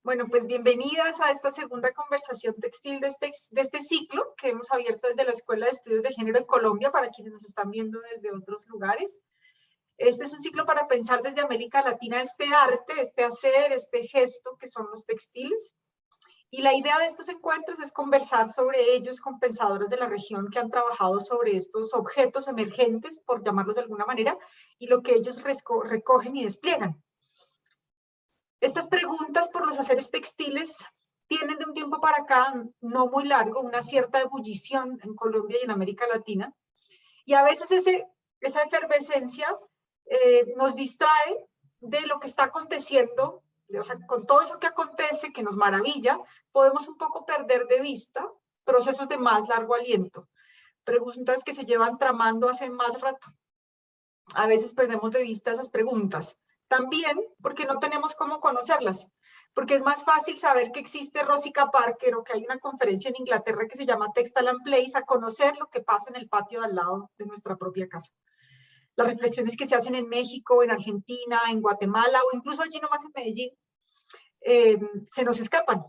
Bueno, pues bienvenidas a esta segunda conversación textil de este ciclo que hemos abierto desde la Escuela de Estudios de Género en Colombia para quienes nos están viendo desde otros lugares. Este es un ciclo para pensar desde América Latina este arte, este hacer, este gesto que son los textiles. Y la idea de estos encuentros es conversar sobre ellos con pensadoras de la región que han trabajado sobre estos objetos emergentes, por llamarlos de alguna manera, y lo que ellos recogen y despliegan. Estas preguntas por los haceres textiles tienen de un tiempo para acá, no muy largo, una cierta ebullición en Colombia y en América Latina. Y a veces esa efervescencia nos distrae de lo que está aconteciendo, o sea, con todo eso que acontece, que nos maravilla, podemos un poco perder de vista procesos de más largo aliento, preguntas que se llevan tramando hace más rato. A veces perdemos de vista esas preguntas. También porque no tenemos cómo conocerlas, porque es más fácil saber que existe Rosika Parker o que hay una conferencia en Inglaterra que se llama Textile and Place a conocer lo que pasa en el patio de al lado de nuestra propia casa. Las reflexiones que se hacen en México, en Argentina, en Guatemala o incluso allí nomás en Medellín, se nos escapan.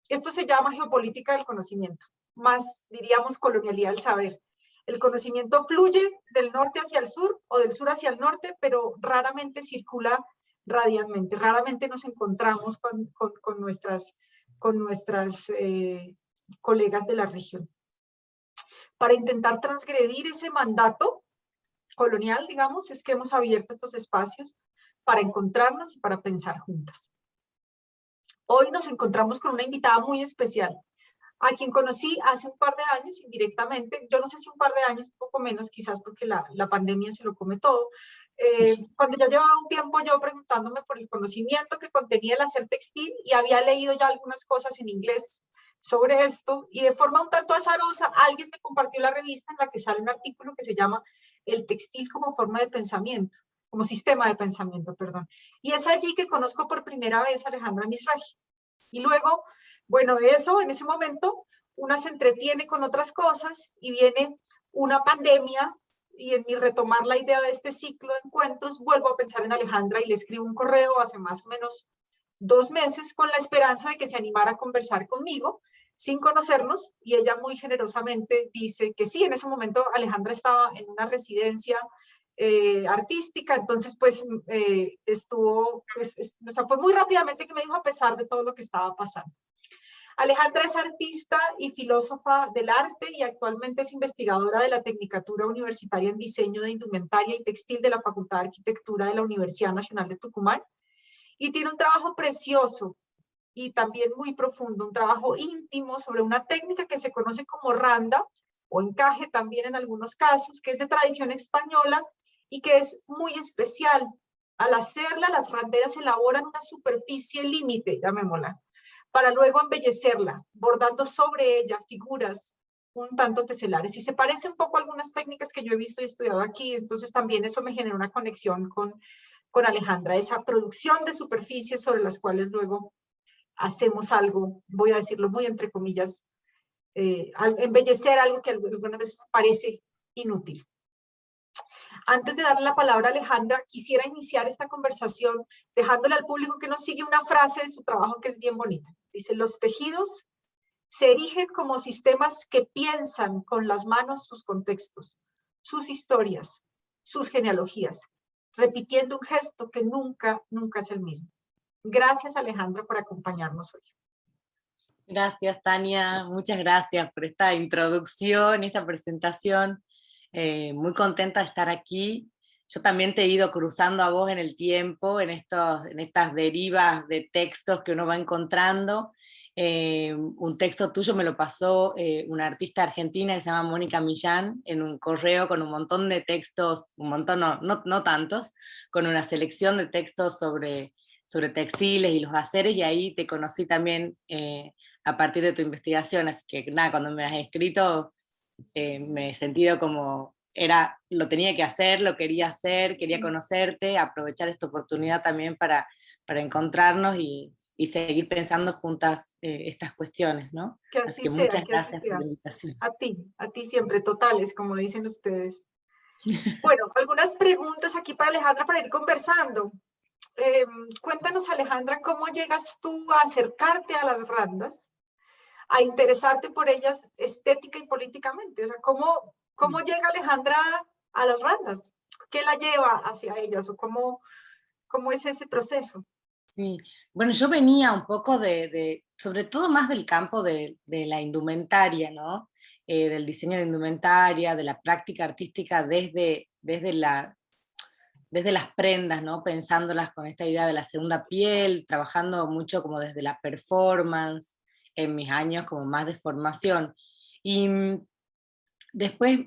Esto se llama geopolítica del conocimiento, más diríamos colonialidad del saber. El conocimiento fluye del norte hacia el sur o del sur hacia el norte, pero raramente circula radialmente, raramente nos encontramos con nuestras colegas de la región. Para intentar transgredir ese mandato colonial, digamos, es que hemos abierto estos espacios para encontrarnos y para pensar juntas. Hoy nos encontramos con una invitada muy especial, a quien conocí hace un par de años indirectamente, yo no sé si un par de años, un poco menos, quizás porque la pandemia se lo come todo, cuando ya llevaba un tiempo yo preguntándome por el conocimiento que contenía el hacer textil y había leído ya algunas cosas en inglés sobre esto y de forma un tanto azarosa alguien me compartió la revista en la que sale un artículo que se llama El textil como forma de pensamiento, como sistema de pensamiento, perdón. Y es allí que conozco por primera vez a Alejandra Mizrahi. Y luego, bueno, de eso, en ese momento, una se entretiene con otras cosas y viene una pandemia y en mi retomar la idea de este ciclo de encuentros, vuelvo a pensar en Alejandra y le escribo un correo hace más o menos 2 meses con la esperanza de que se animara a conversar conmigo sin conocernos y ella muy generosamente dice que sí, en ese momento Alejandra estaba en una residencia artística, entonces pues estuvo, pues, o sea, fue muy rápidamente que me dijo a pesar de todo lo que estaba pasando. Alejandra es artista y filósofa del arte y actualmente es investigadora de la Tecnicatura Universitaria en Diseño de Indumentaria y Textil de la Facultad de Arquitectura de la Universidad Nacional de Tucumán y tiene un trabajo precioso y también muy profundo, un trabajo íntimo sobre una técnica que se conoce como randa o encaje también en algunos casos, que es de tradición española y que es muy especial. Al hacerla, las randeras elaboran una superficie límite, llamémosla, para luego embellecerla, bordando sobre ella figuras un tanto teselares. Y se parece un poco a algunas técnicas que yo he visto y estudiado aquí, entonces también eso me genera una conexión con Alejandra, esa producción de superficies sobre las cuales luego hacemos algo, voy a decirlo muy entre comillas, embellecer algo que algunas veces parece inútil. Antes de darle la palabra a Alejandra, quisiera iniciar esta conversación dejándole al público que nos sigue una frase de su trabajo que es bien bonita. Dice, los tejidos se erigen como sistemas que piensan con las manos sus contextos, sus historias, sus genealogías, repitiendo un gesto que nunca, nunca es el mismo. Gracias, Alejandra, por acompañarnos hoy. Gracias, Tania. Muchas gracias por esta introducción, esta presentación. Muy contenta de estar aquí. Yo también te he ido cruzando a vos en el tiempo, en estas derivas de textos que uno va encontrando. Un texto tuyo me lo pasó una artista argentina que se llama Mónica Millán en un correo con un montón de textos, un montón, no tantos, con una selección de textos sobre textiles y los haceres, y ahí te conocí también a partir de tu investigación, así que nada, cuando me has escrito me he sentido como, lo tenía que hacer, lo quería hacer, quería conocerte, aprovechar esta oportunidad también para encontrarnos y seguir pensando juntas estas cuestiones, ¿no? Que Así así que sea, muchas que así gracias por sea. la invitación. A ti siempre, totales, como dicen ustedes. Bueno, algunas preguntas aquí para Alejandra para ir conversando. Cuéntanos, Alejandra, ¿cómo llegas tú a acercarte a las randas, a interesarte por ellas estética y políticamente? O sea, ¿cómo llega Alejandra a las randas? ¿Qué la lleva hacia ellas? ¿O cómo es ese proceso? Sí, bueno, yo venía un poco sobre todo más del campo de la indumentaria, ¿no? Del diseño de indumentaria, de la práctica artística desde las prendas, ¿no? Pensándolas con esta idea de la segunda piel, trabajando mucho como desde la performance, en mis años como más de formación. Y después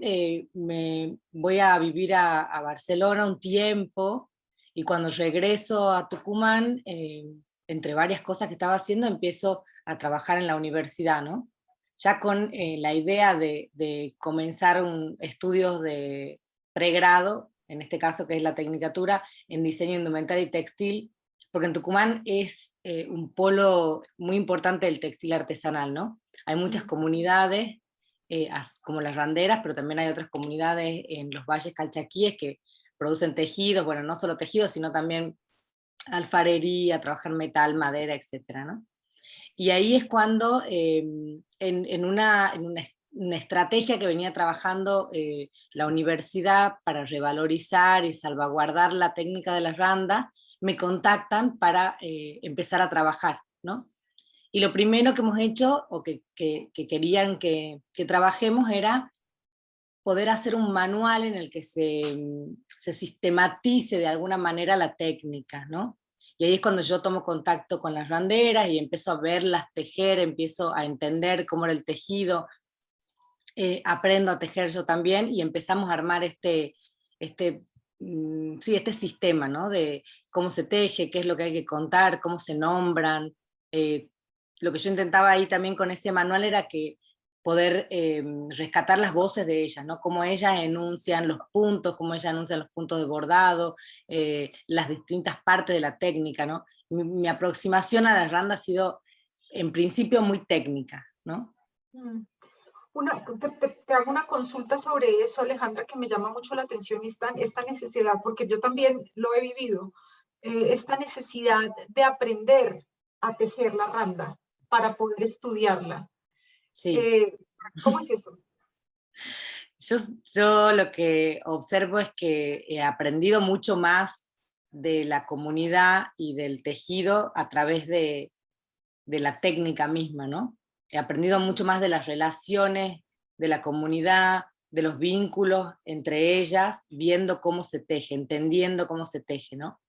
me voy a vivir a Barcelona un tiempo, y cuando regreso a Tucumán, entre varias cosas que estaba haciendo, empiezo a trabajar en la universidad, ¿no? Ya con la idea de comenzar estudios de pregrado, en este caso que es la tecnicatura, en diseño indumentario y textil, porque en Tucumán es un polo muy importante del textil artesanal, ¿no? Hay muchas comunidades, como las randeras, pero también hay otras comunidades en los valles calchaquíes que producen tejidos, bueno, no solo tejidos, sino también alfarería, trabajar metal, madera, etcétera, ¿no? Y ahí es cuando, en una estrategia que venía trabajando la universidad para revalorizar y salvaguardar la técnica de las randas, me contactan para empezar a trabajar, ¿no? Y lo primero que hemos hecho, o que querían que trabajemos, era poder hacer un manual en el que se sistematice de alguna manera la técnica, ¿no? Y ahí es cuando yo tomo contacto con las randeras y empiezo a verlas tejer, empiezo a entender cómo era el tejido, aprendo a tejer yo también, y empezamos a armar este sistema, ¿no? De cómo se teje, qué es lo que hay que contar, cómo se nombran. Lo que yo intentaba ahí también con ese manual era que poder rescatar las voces de ellas, ¿no? Cómo ellas enuncian los puntos, cómo ellas enuncian los puntos de bordado, las distintas partes de la técnica, ¿no? Mi aproximación a la randa ha sido, en principio, muy técnica, ¿no? Te hago una consulta sobre eso, Alejandra, que me llama mucho la atención, esta necesidad, porque yo también lo he vivido, esta necesidad de aprender a tejer la randa para poder estudiarla. Sí. ¿Cómo es eso? Yo lo que observo es que he aprendido mucho más de la comunidad y del tejido a través de la técnica misma, ¿no? He aprendido mucho más de las relaciones de la comunidad, de los vínculos entre ellas, viendo cómo se teje, entendiendo cómo se teje, ¿no?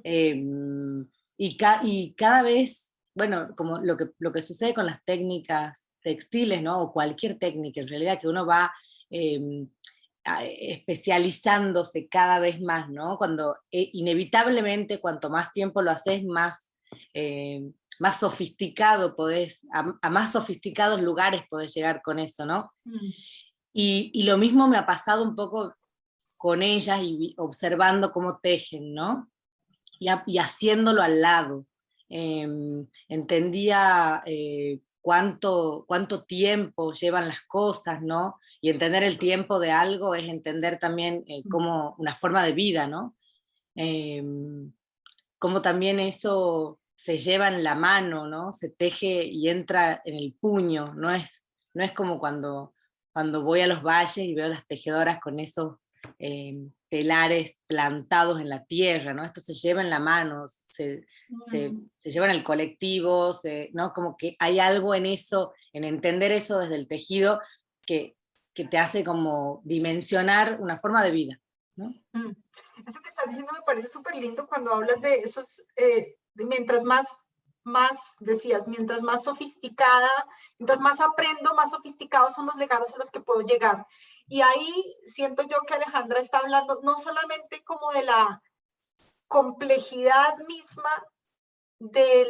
Y cada vez, bueno, como lo que sucede con las técnicas textiles, ¿no? O cualquier técnica, en realidad, que uno va especializándose cada vez más, ¿no? Cuando inevitablemente, cuanto más tiempo lo haces, más sofisticado podés, a más sofisticados lugares podés llegar con eso, ¿no? Y lo mismo me ha pasado un poco con ellas, y observando cómo tejen, ¿no? Y haciéndolo al lado. Entendía cuánto tiempo llevan las cosas, ¿no? Y entender el tiempo de algo es entender también como una forma de vida, ¿no? Cómo también eso se lleva en la mano, ¿no? Se teje y entra en el puño, no es como cuando voy a los valles y veo las tejedoras con esos telares plantados en la tierra, ¿no? Esto se lleva en la mano, se lleva en el colectivo, ¿no? Como que hay algo en eso, en entender eso desde el tejido, que te hace como dimensionar una forma de vida, ¿no? Eso que estás diciendo me parece súper lindo cuando hablas de esos, mientras más decías, mientras más sofisticada, mientras más aprendo, más sofisticados son los legados a los que puedo llegar. Y ahí siento yo que Alejandra está hablando no solamente como de la complejidad misma de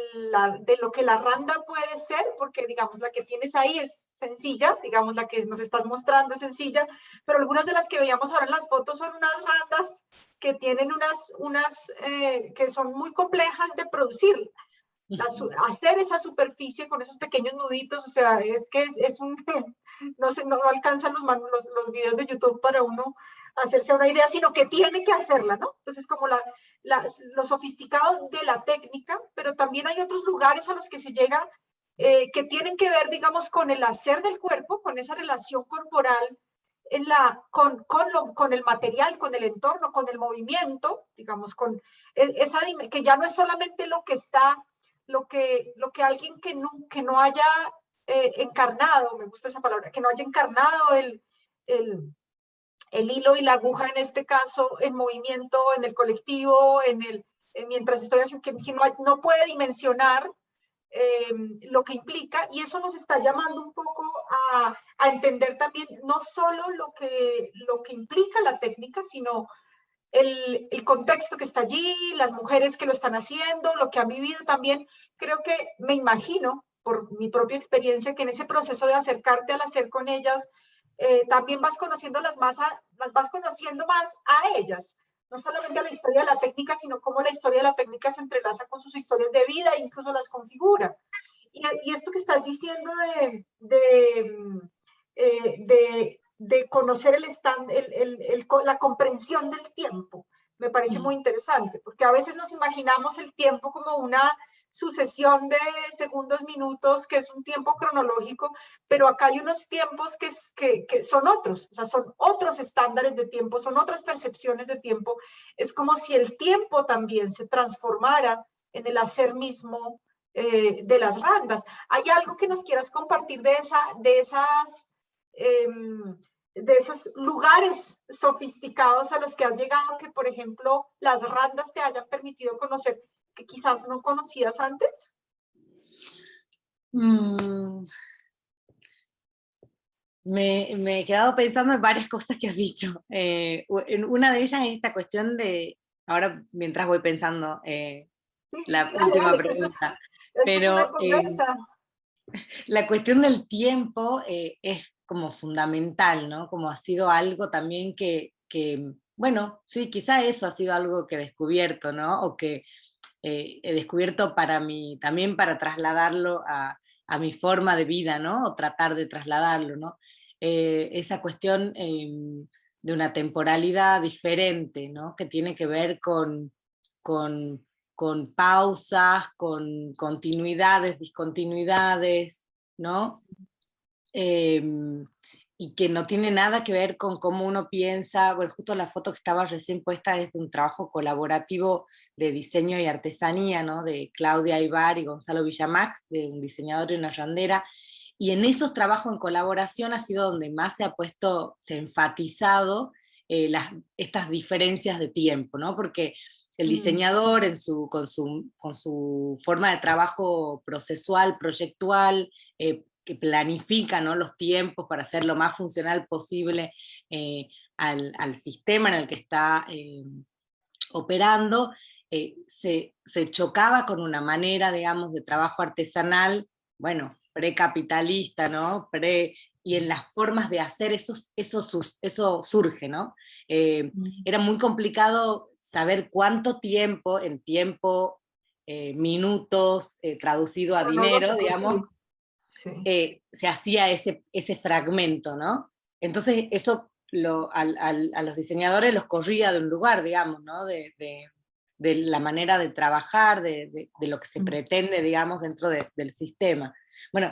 lo que la randa puede ser, porque digamos la que tienes ahí es sencilla, digamos la que nos estás mostrando es sencilla, pero algunas de las que veíamos ahora en las fotos son unas randas que tienen unas que son muy complejas de producir. hacer esa superficie con esos pequeños nuditos, o sea, es que es un, no sé, no alcanzan los videos de YouTube para uno hacerse una idea, sino que tiene que hacerla, ¿no? Entonces, como lo sofisticado de la técnica, pero también hay otros lugares a los que se llega que tienen que ver, digamos, con el hacer del cuerpo, con esa relación corporal, con el material, con el entorno, con el movimiento, digamos, con esa que ya no es solamente lo que está, lo que alguien que no haya encarnado, me gusta esa palabra, que no haya encarnado el hilo y la aguja en este caso, en movimiento, en el colectivo, mientras estoy haciendo, que no puede dimensionar lo que implica, y eso nos está llamando un poco a entender también no solo lo que implica la técnica, sino el contexto que está allí, las mujeres que lo están haciendo, lo que han vivido también. Creo que me imagino, por mi propia experiencia, que en ese proceso de acercarte al hacer con ellas, también vas conociendo las vas conociendo más a ellas. No solamente a la historia de la técnica, sino cómo la historia de la técnica se entrelaza con sus historias de vida e incluso las configura. Y esto que estás diciendo de conocer la comprensión del tiempo, me parece muy interesante, porque a veces nos imaginamos el tiempo como una sucesión de segundos, minutos, que es un tiempo cronológico, pero acá hay unos tiempos que son otros, o sea, son otros estándares de tiempo, son otras percepciones de tiempo. Es como si el tiempo también se transformara en el hacer mismo de las randas. ¿Hay algo que nos quieras compartir de esos lugares sofisticados a los que has llegado, que por ejemplo las randas te hayan permitido conocer que quizás no conocías antes? Me he quedado pensando en varias cosas que has dicho. Una de ellas es esta cuestión de, ahora mientras voy pensando, la última pregunta, Esto es una pero conversa. la cuestión del tiempo es como fundamental, ¿no? Como ha sido algo también bueno, sí, quizá eso ha sido algo que he descubierto, ¿no? O que he descubierto también para trasladarlo a mi forma de vida, ¿no? O tratar de trasladarlo, ¿no? Esa cuestión de una temporalidad diferente, ¿no? Que tiene que ver con pausas, con continuidades, discontinuidades, ¿no? Y que no tiene nada que ver con cómo uno piensa. Bueno, justo la foto que estaba recién puesta es de un trabajo colaborativo de diseño y artesanía, ¿no? De Claudia Ibar y Gonzalo Villamax, de un diseñador y una randera. Y en esos trabajos en colaboración ha sido donde más se ha enfatizado estas diferencias de tiempo, ¿no? Porque el diseñador con su forma de trabajo procesual, proyectual, que planifica, ¿no?, los tiempos para hacer lo más funcional posible al sistema en el que está operando, se chocaba con una manera, digamos, de trabajo artesanal, bueno, precapitalista, ¿no? Y en las formas de hacer eso surge, ¿no? Era muy complicado saber cuánto tiempo, en tiempo, minutos, traducido a dinero, digamos, Sí. se hacía ese fragmento, ¿no? Entonces eso a los diseñadores los corría de un lugar, digamos, ¿no? De la manera de trabajar, de lo que se pretende, digamos, dentro del sistema. Bueno,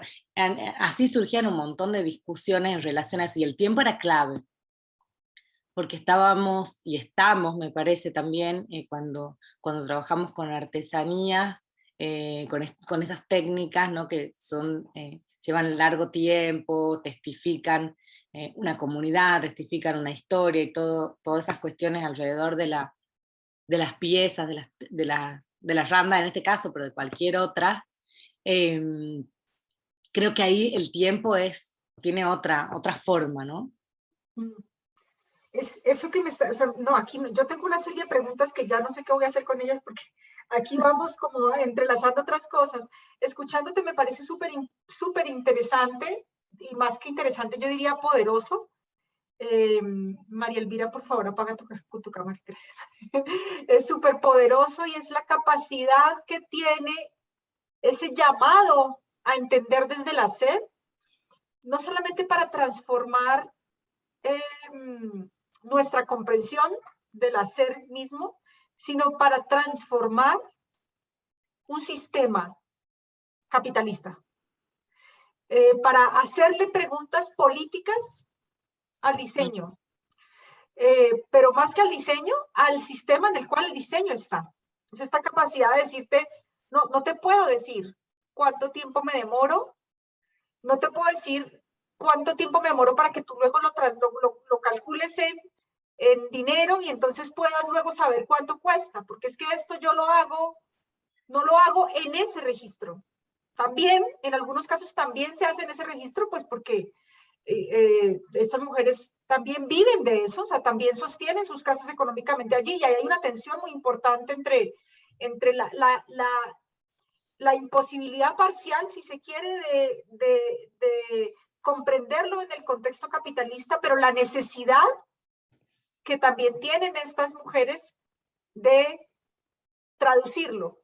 así surgían un montón de discusiones en relación a eso, y el tiempo era clave, porque estábamos, y estamos, me parece también, cuando trabajamos con artesanías, con esas técnicas, ¿no?, que llevan largo tiempo, testifican una comunidad, testifican una historia y todas esas cuestiones alrededor de las piezas, de la randa en este caso, pero de cualquier otra. Creo que ahí el tiempo tiene otra forma, ¿no? Es eso que me está, o sea, no, aquí no, yo tengo una serie de preguntas que ya no sé qué voy a hacer con ellas, porque aquí vamos como entrelazando otras cosas. Escuchándote me parece súper interesante, y más que interesante, yo diría poderoso. María Elvira, por favor, apaga tu cámara, gracias. Es súper poderoso, y es la capacidad que tiene ese llamado a entender desde el hacer, no solamente para transformar nuestra comprensión del hacer mismo, sino para transformar un sistema capitalista, para hacerle preguntas políticas al diseño, pero más que al diseño, al sistema en el cual el diseño está. Entonces, esta capacidad de decirte, no te puedo decir cuánto tiempo me demoro, no te puedo decir cuánto tiempo me demoro para que tú luego lo calcules en dinero y entonces puedas luego saber cuánto cuesta, porque es que esto yo lo hago, no lo hago en ese registro. También, en algunos casos también se hace en ese registro, pues porque estas mujeres también viven de eso, o sea, también sostienen sus casas económicamente allí, y hay una tensión muy importante entre la imposibilidad parcial, si se quiere, de comprenderlo en el contexto capitalista, pero la necesidad que también tienen estas mujeres de traducirlo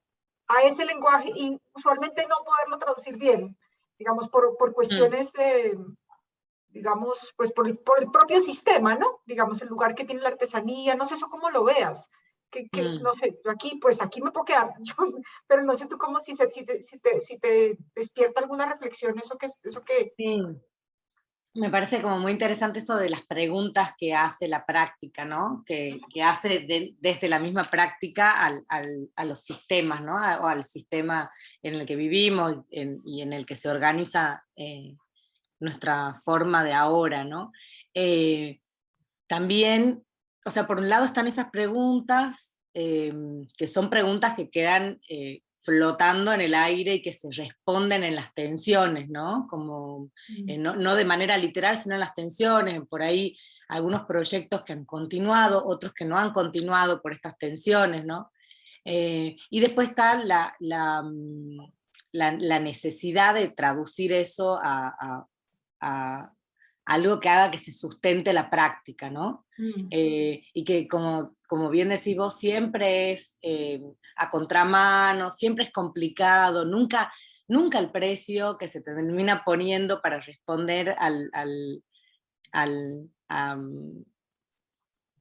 a ese lenguaje y usualmente no poderlo traducir bien, digamos, por cuestiones digamos, pues por el propio sistema, ¿no? Digamos, el lugar que tiene la artesanía, no sé eso cómo lo veas, no sé, yo aquí, pues aquí me puedo quedar, pero no sé tú cómo, si te despierta alguna reflexión, eso que... Sí. Me parece como muy interesante esto de las preguntas que hace la práctica, ¿no? Que hace desde la misma práctica a los sistemas, ¿no? O al sistema en el que vivimos y en el que se organiza nuestra forma de ahora, ¿no? También, o sea, por un lado están esas preguntas, que son preguntas que quedan flotando en el aire y que se responden en las tensiones, ¿no? Como, no de manera literal, sino en las tensiones, por ahí algunos proyectos que han continuado, otros que no han continuado por estas tensiones, ¿no? Y después está la necesidad de traducir eso a algo que haga que se sustente la práctica, ¿no? Y que, como bien decís vos, siempre es a contramano, siempre es complicado, nunca el precio que se termina poniendo para responder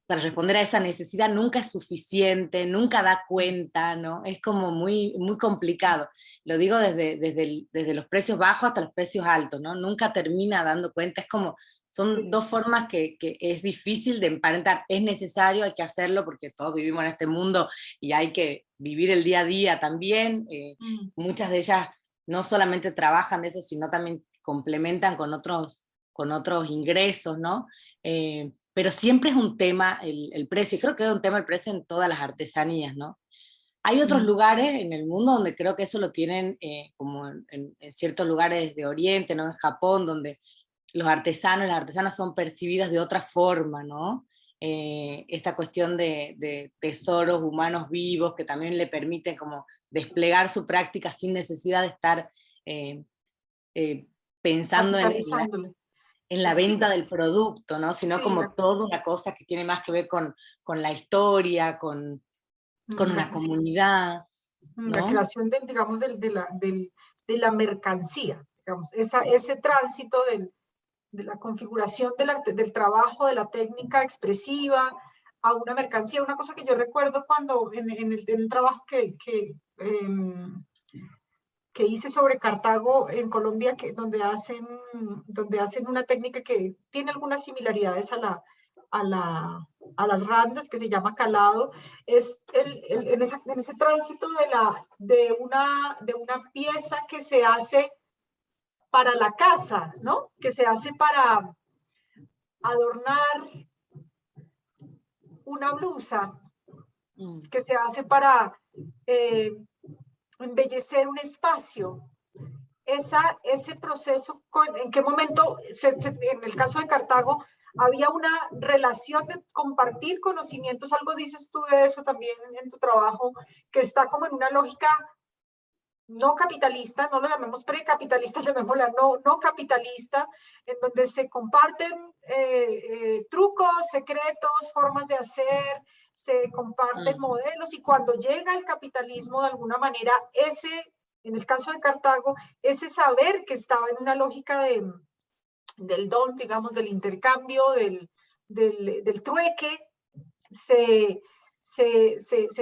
para responder a esa necesidad nunca es suficiente, nunca da cuenta, ¿no? Es como muy, muy complicado. Lo digo desde los precios bajos hasta los precios altos, ¿no? Nunca termina dando cuenta, es como, son dos formas que es difícil de emparentar. Es necesario, hay que hacerlo porque todos vivimos en este mundo y hay que vivir el día a día también. Muchas de ellas no solamente trabajan de eso, sino también complementan con otros ingresos, ¿no? Pero siempre es un tema el precio, y creo que es un tema el precio en todas las artesanías, ¿no? Hay otros lugares en el mundo donde creo que eso lo tienen, como en ciertos lugares de Oriente, ¿no? En Japón, donde los artesanos y las artesanas son percibidas de otra forma, ¿no? Esta cuestión de tesoros humanos vivos que también le permiten como desplegar su práctica sin necesidad de estar pensando en la venta del producto, ¿no? Sino como toda una cosa que tiene más que ver con la historia, con una comunidad, ¿no? La creación, digamos, de la mercancía, digamos, ese tránsito de la configuración del trabajo, de la técnica expresiva a una mercancía. Una cosa que yo recuerdo cuando en el trabajo que hice sobre Cartago en Colombia, donde hacen una técnica que tiene algunas similaridades a las randas, que se llama calado, es en ese tránsito de una pieza que se hace para la casa, ¿no? Que se hace para adornar una blusa, que se hace para embellecer un espacio. Ese proceso, ¿en qué momento, en el caso de Cartago, había una relación de compartir conocimientos? Algo dices tú de eso también en tu trabajo, que está como en una lógica no capitalista, no lo llamemos precapitalista, llamémosla no capitalista, en donde se comparten trucos, secretos, formas de hacer, se comparten modelos, y cuando llega el capitalismo, de alguna manera, en el caso de Cartago, ese saber que estaba en una lógica del don, digamos, del intercambio, del trueque, se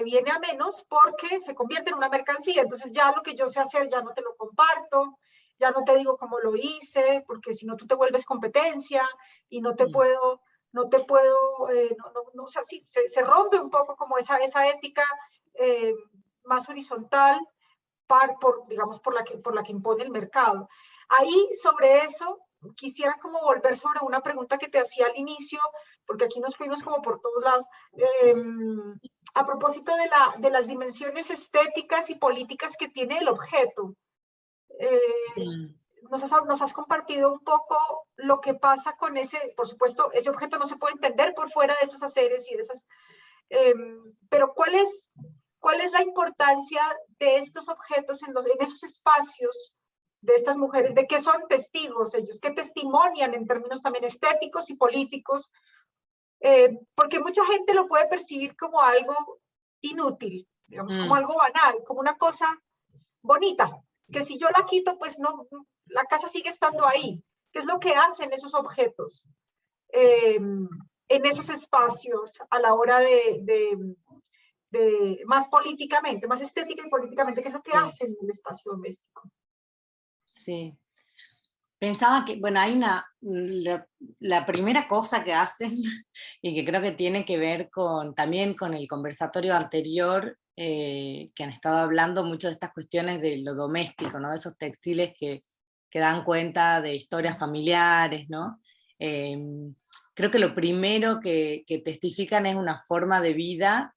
viene a menos porque se convierte en una mercancía. Entonces ya lo que yo sé hacer ya no te lo comparto, ya no te digo cómo lo hice, porque si no tú te vuelves competencia y no te puedo, o sea, sí, se rompe un poco como esa ética más horizontal, digamos, por la que impone el mercado. Ahí, sobre eso, quisiera como volver sobre una pregunta que te hacía al inicio, porque aquí nos fuimos como por todos lados, a propósito de las dimensiones estéticas y políticas que tiene el objeto. Nos has compartido un poco lo que pasa con ese, por supuesto, ese objeto no se puede entender por fuera de esos haceres y de esas, pero ¿cuál es la importancia de estos objetos en esos espacios de estas mujeres? ¿De qué son testigos ellos? ¿Qué testimonian en términos también estéticos y políticos? Porque mucha gente lo puede percibir como algo inútil, digamos, como algo banal, como una cosa bonita, que si yo la quito, pues no, la casa sigue estando ahí. ¿Qué es lo que hacen esos objetos en esos espacios a la hora de más políticamente, más estética y políticamente, qué es lo que hacen en el espacio doméstico? Sí. Pensaba que, bueno, hay la primera cosa que hacen, y que creo que tiene que ver también con el conversatorio anterior, que han estado hablando mucho de estas cuestiones de lo doméstico, ¿no? De esos textiles que dan cuenta de historias familiares, ¿no? Creo que lo primero que testifican es una forma de vida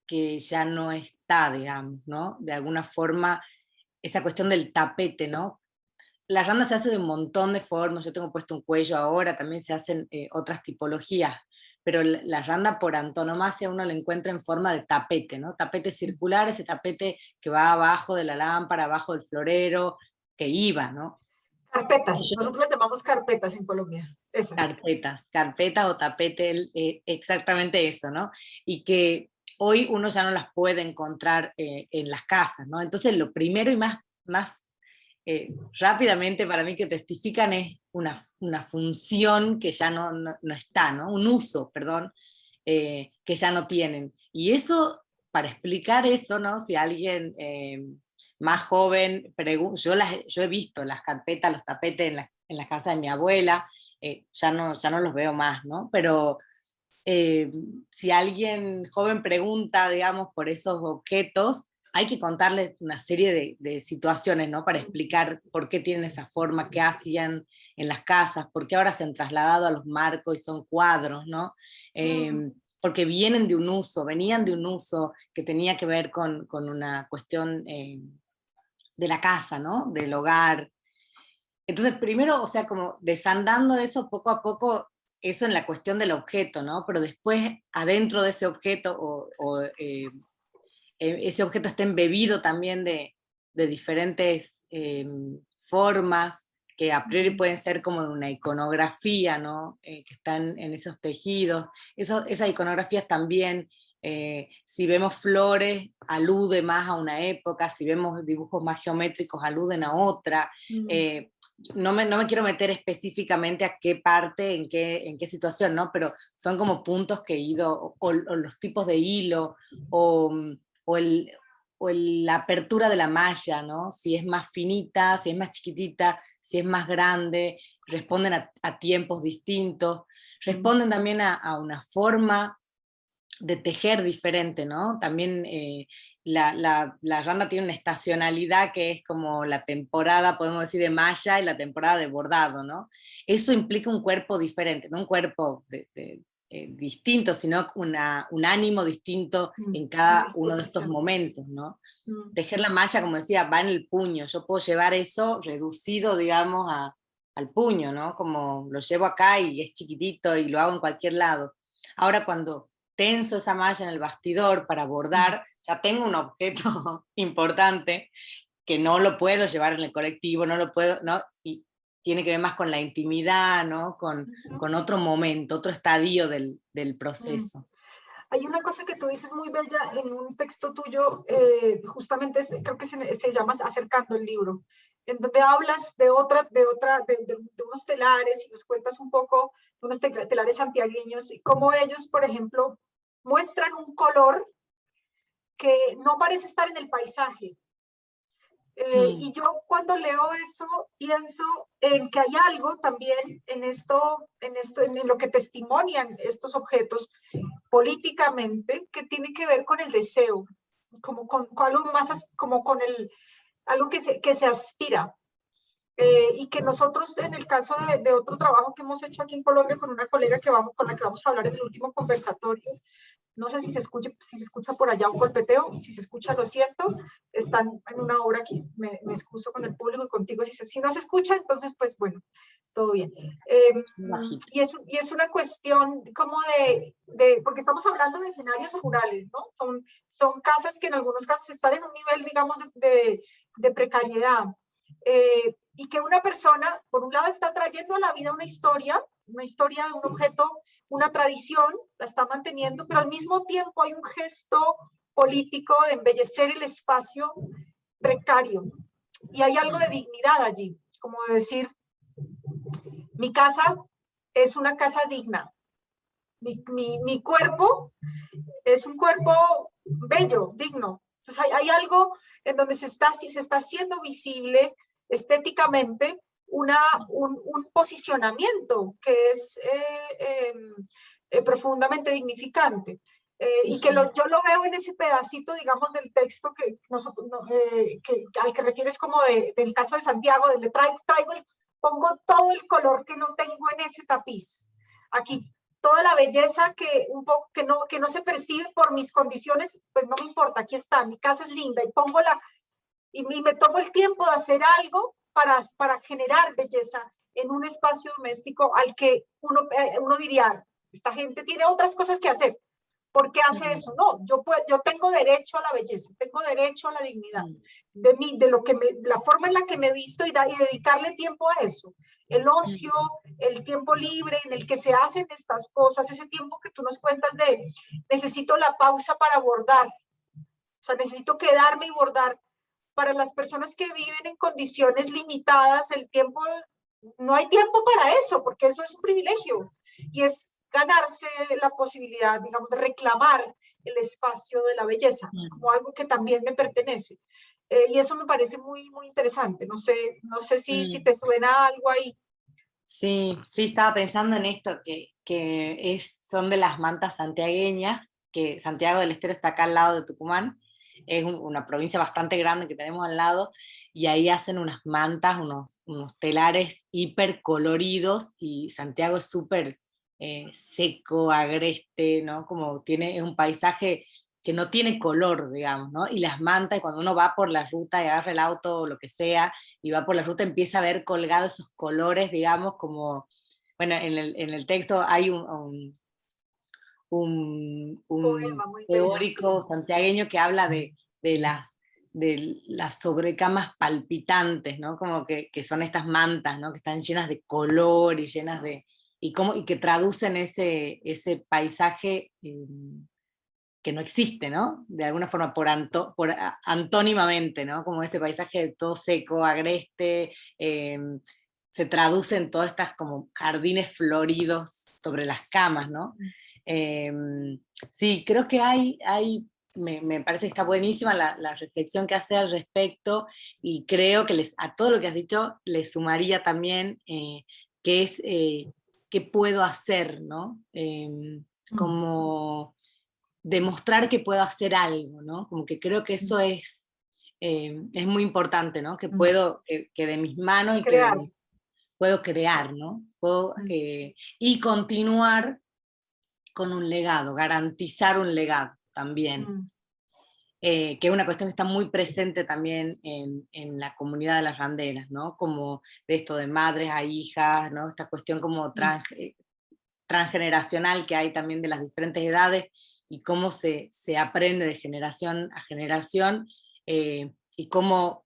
que ya no está, digamos, ¿no? De alguna forma, esa cuestión del tapete, ¿no? La randa se hace de un montón de formas, yo tengo puesto un cuello ahora, también se hacen otras tipologías, pero la randa por antonomasia uno la encuentra en forma de tapete, ¿no? Tapete circular, ese tapete que va abajo de la lámpara, abajo del florero, que iba, ¿no? Carpetas, nosotros le llamamos carpetas en Colombia. Esas. Carpetas o tapete, exactamente eso, ¿no? Y que hoy uno ya no las puede encontrar en las casas, ¿no? Entonces lo primero y más rápidamente para mí que testifican es una función que ya no está, ¿no? Un uso, perdón, que ya no tienen. Y eso, para explicar eso, ¿no? Si alguien más joven, yo he visto las carpetas, los tapetes en la casa de mi abuela, ya no los veo más, ¿no? Pero si alguien joven pregunta, digamos, por esos objetos, hay que contarles una serie de situaciones, ¿no? Para explicar por qué tienen esa forma, qué hacían en las casas, por qué ahora se han trasladado a los marcos y son cuadros, ¿no? Porque venían de un uso que tenía que ver con una cuestión de la casa, ¿no? Del hogar. Entonces, primero, o sea, como desandando eso poco a poco, eso en la cuestión del objeto, ¿no? Pero después, adentro de ese objeto, ese objeto está embebido también de diferentes formas, que a priori pueden ser como una iconografía, ¿no? Que están en esos tejidos. Esas iconografías también, si vemos flores, alude más a una época, si vemos dibujos más geométricos, aluden a otra. No me quiero meter específicamente a qué parte, en qué situación, ¿no? Pero son como puntos que he ido, o los tipos de hilo, o la apertura de la malla, ¿no? Si es más finita, si es más chiquitita, si es más grande, responden a tiempos distintos, responden también a una forma de tejer diferente, ¿no? También la randa tiene una estacionalidad que es como la temporada, podemos decir, de malla y la temporada de bordado, ¿no? Eso implica un cuerpo diferente, no un cuerpo distinto, sino un ánimo distinto en cada uno de estos momentos, ¿no? Tejer la malla, como decía, va en el puño, yo puedo llevar eso reducido, digamos, al puño, ¿no? Como lo llevo acá y es chiquitito y lo hago en cualquier lado. Ahora cuando tenso esa malla en el bastidor para bordar, ya tengo un objeto importante que no lo puedo llevar en el colectivo, no lo puedo, ¿no? Y tiene que ver más con la intimidad, ¿no? Con otro momento, otro estadio del proceso. Hay una cosa que tú dices muy bella en un texto tuyo, justamente creo que se llama Acercando el libro, en donde hablas de unos telares y nos cuentas un poco de unos telares santiagueños y cómo ellos, por ejemplo, muestran un color que no parece estar en el paisaje. Y yo cuando leo eso pienso en que hay algo también en lo que testimonian estos objetos políticamente que tiene que ver con el deseo, como con algo más, como con algo que se aspira. Y que nosotros, en el caso de otro trabajo que hemos hecho aquí en Colombia con una colega con la que vamos a hablar en el último conversatorio, no sé si se escucha por allá un golpeteo, si se escucha lo siento, están en una hora aquí, me excuso con el público y contigo, si no se escucha, entonces pues bueno, todo bien. Y es una cuestión como porque estamos hablando de escenarios rurales, ¿no? Son casas que en algunos casos están en un nivel, digamos, de precariedad. Y que una persona, por un lado, está trayendo a la vida una historia de un objeto, una tradición, la está manteniendo, pero al mismo tiempo hay un gesto político de embellecer el espacio precario. Y hay algo de dignidad allí, como de decir, mi casa es una casa digna, mi cuerpo es un cuerpo bello, digno. Entonces hay algo en donde se está haciendo visible estéticamente un posicionamiento que es profundamente dignificante. Y que yo lo veo en ese pedacito, digamos, del texto al que refieres como del caso de Santiago, pongo todo el color que no tengo en ese tapiz. Aquí, toda la belleza que no se percibe por mis condiciones, pues no me importa, aquí está, mi casa es linda y me tomo el tiempo de hacer algo para generar belleza en un espacio doméstico al que uno diría, esta gente tiene otras cosas que hacer. ¿Por qué hace eso? No, yo tengo derecho a la belleza, tengo derecho a la dignidad la forma en la que me he visto y dedicarle tiempo a eso. El ocio, el tiempo libre en el que se hacen estas cosas, ese tiempo que tú nos cuentas necesito la pausa para bordar, o sea, necesito quedarme y bordar. Para las personas que viven en condiciones limitadas, no hay tiempo para eso, porque eso es un privilegio y es ganarse la posibilidad, digamos, de reclamar el espacio de la belleza como algo que también me pertenece. Y eso me parece muy, muy interesante. No sé si te suena algo ahí. Sí, estaba pensando en esto, que son de las mantas santiagueñas, que Santiago del Estero está acá al lado de Tucumán, es una provincia bastante grande que tenemos al lado, y ahí hacen unas mantas, unos telares hiper coloridos, y Santiago es súper seco, agreste, ¿no? Como es un paisaje que no tiene color, digamos, ¿no? Y las mantas, cuando uno va por la ruta y agarra el auto o lo que sea, y va por la ruta, empieza a ver colgados esos colores, digamos, como, bueno, en el texto hay un Poema muy bello. teórico santiagueño que habla de las sobrecamas palpitantes, ¿no? Como que son estas mantas, ¿no? Que están llenas de color y llenas de... y que traducen ese paisaje que no existe, ¿no? De alguna forma, antónimamente, ¿no? Como ese paisaje todo seco, agreste, se traduce en todas estas como jardines floridos sobre las camas, ¿no? Sí, creo que me parece que está buenísima la reflexión que hace al respecto, y creo que a todo lo que has dicho le sumaría también que es qué puedo hacer, ¿no? Como demostrar que puedo hacer algo, ¿no? Como que creo que eso es muy importante, ¿no? Que puedo, que de mis manos y Crear. puedo crear, ¿no? Y continuar con un legado, garantizar un legado también. Que es una cuestión que está muy presente también en la comunidad de las randeras, ¿no? Como de esto de madres a hijas, ¿no? Esta cuestión como transgeneracional que hay también de las diferentes edades, y cómo se aprende de generación a generación, y cómo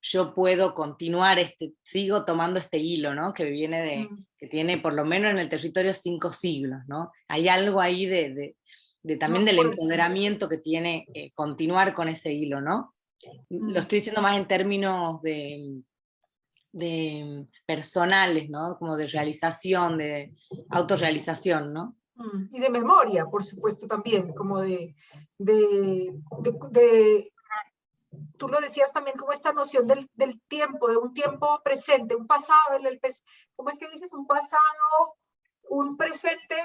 yo puedo continuar, sigo tomando este hilo, ¿no? Que viene que tiene por lo menos en el territorio 5 siglos, ¿no? Hay algo ahí también No, del pues, empoderamiento que tiene continuar con ese hilo, ¿no? Lo estoy diciendo más en términos de personales, ¿no? Como de realización, de autorrealización, ¿no? y de memoria, por supuesto, también, como de tú lo decías también, como esta noción del tiempo, de un tiempo presente, un pasado, ¿cómo es que dices? Un pasado, un presente,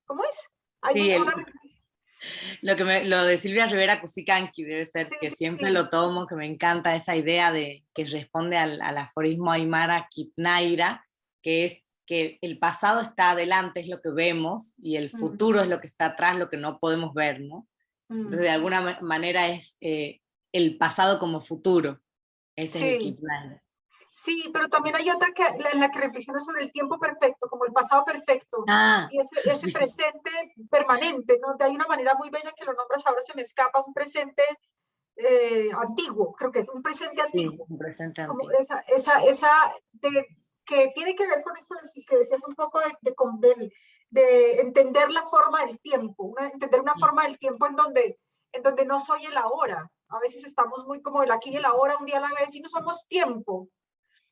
¿cómo es? Hay Sí, una, lo de Silvia Rivera Cusicanqui debe ser, sí, que sí, siempre sí. lo tomo, que me encanta esa idea de que responde al aforismo aymara Kipnaira, que es que el pasado está adelante, es lo que vemos, y el Mm, futuro es lo que está atrás, lo que no podemos ver, ¿no? Entonces, mm. de alguna manera es el pasado como futuro. Ese es el Sí, Kipnaira. sí, pero también hay otra en la que reflexiona sobre el tiempo perfecto, como el pasado perfecto, Ah, y ese sí, presente permanente, ¿no? Hay una manera muy bella que lo nombras, ahora se me escapa, un presente antiguo, creo que es un presente sí, antiguo, un presente como antiguo. que tiene que ver con esto que decías un poco de entender la forma del tiempo, entender una forma del tiempo en donde no soy el ahora. A veces estamos muy como el aquí y el ahora, un día a la vez, y no somos tiempo.